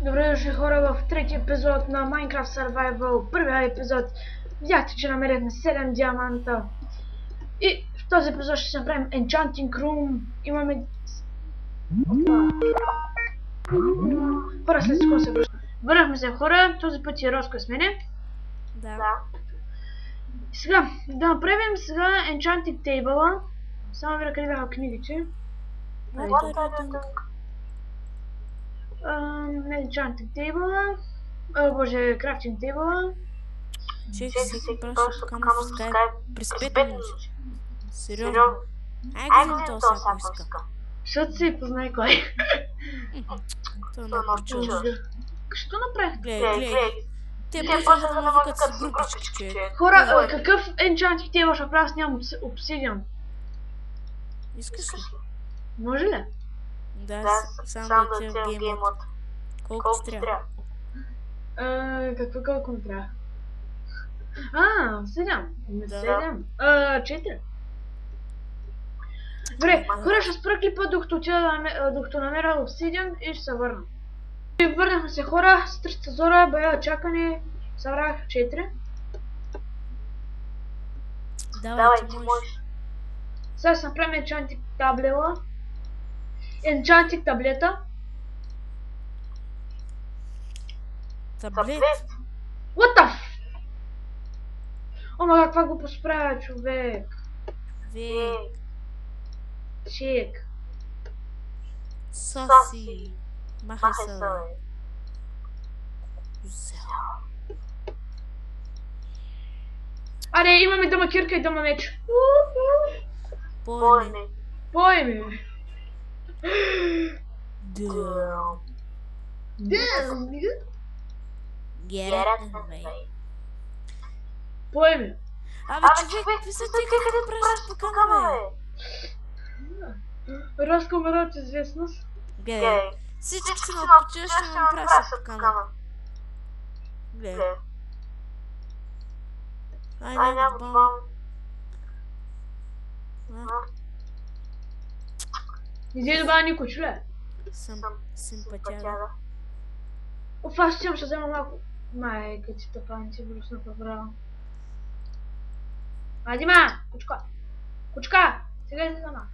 Добре дошли хора в третия епизод на Minecraft Survival. Първия епизод видяхте, че намерихме 7 диаманта. И в този епизод ще направим Enchanting Room. Имаме... Хора, след секунда се връщам. Върнахме се хора, този път е Роско с мене. Да. И сега, да направим сега Enchanting Table. Само видя къде бяха книгите. Enchanting Table. Боже, Crafting Table. Чех всеки просто камък в скайп през 5 минути. Сериозно. Айде да то всяко иска. Защото си познай кой. Това е много чудо. Що направих? Гледай. Те почнаха да ме викат с групички, че... Хора, какъв Enchanting Table ще правя? Аз нямам обсидиан. Искаш ли? Може ли? Да, само да отидем в Game Mode. Колко ти трябва? Колко ми трябва? 7. 7. 4. Добре, хора, ще спра клипа докато намеря обсидиан и ще се върна. Върнахме се хора, с 300 зора, бая чакане, събрах 4. Давай, ти можеш. Сега ще направим Enchanting таблета. Enchanting таблета. Таблет? What the f... Ама каква го посправя, човек? Чек. Соси. Махай се. Аре, имаме дома кирка и дома меч. Пойме. Пойме. Да. Get away. Пойме. Абе, човек, какви са ти, къде пращаш по камък, бе? Роско ме от известност. Гледай. Всички си на отпочиваш, ще ме пращат по камък. Гледай. Ай, няма бомба. Не добавя никой, чуле? Съм симпатяга. Оф, аз ще взема малко. Майка ти тъпан, си брусна побрала. Дима! Кучка! Кучка! Сега излиза ма.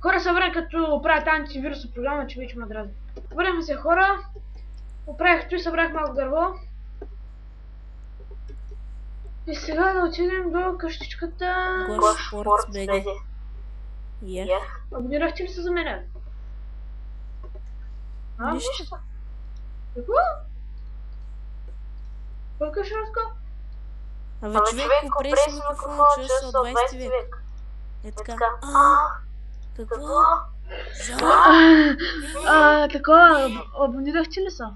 Хора събрах като правят антивирусна програма, че вече ме дразни. Върнахме се хора. Оправих той, събрах малко дърво. И сега да отидем до къщичката. Гош Спортс БГ. Абонирахте ли се за мене? Нищо. Какво? Какво кажеш, Роско? Абе, човек, опрей си микрофона, чуеш се от 20 век. Е така. Какво? Такова, абонирахте ли са?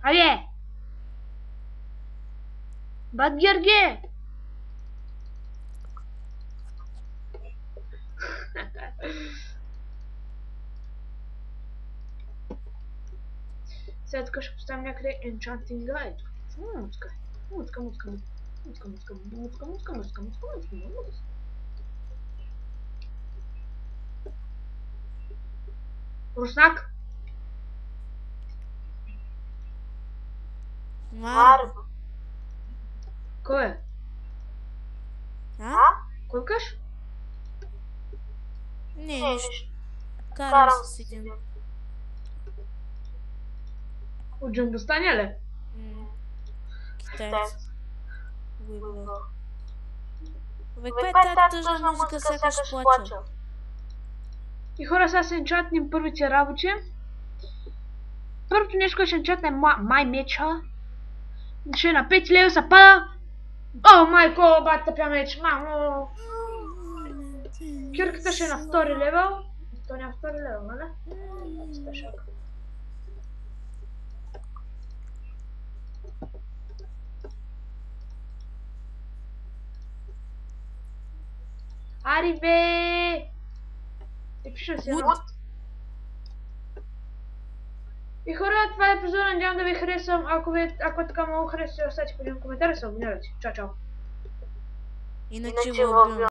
Абе! Бат Герге! Сега тук ще поставим някъде Enchanting Guide. Музика. Руснак? Марго. Кой е? Кой каш? Не, нищо. Карам с един. От Джамбостания ли? Китаец. Бе, каква е тази тъжна музика, сякаш плача? И хора, сега се енчантнем първите работи. Първото нещо, което ще енчантнем май меча. Ще на 5 лева се пада. О, майко, бат тъпя меч, мамо! Кирката ще е на 2 левел. То няма 2 левел, нали? Сташак. Ари бе! И пиша си едно. И хора, това е епизод, надявам да ви харесвам. Ако така много харесвате, оставете по един коментар и се абонирайте. Чао, чао! Иначе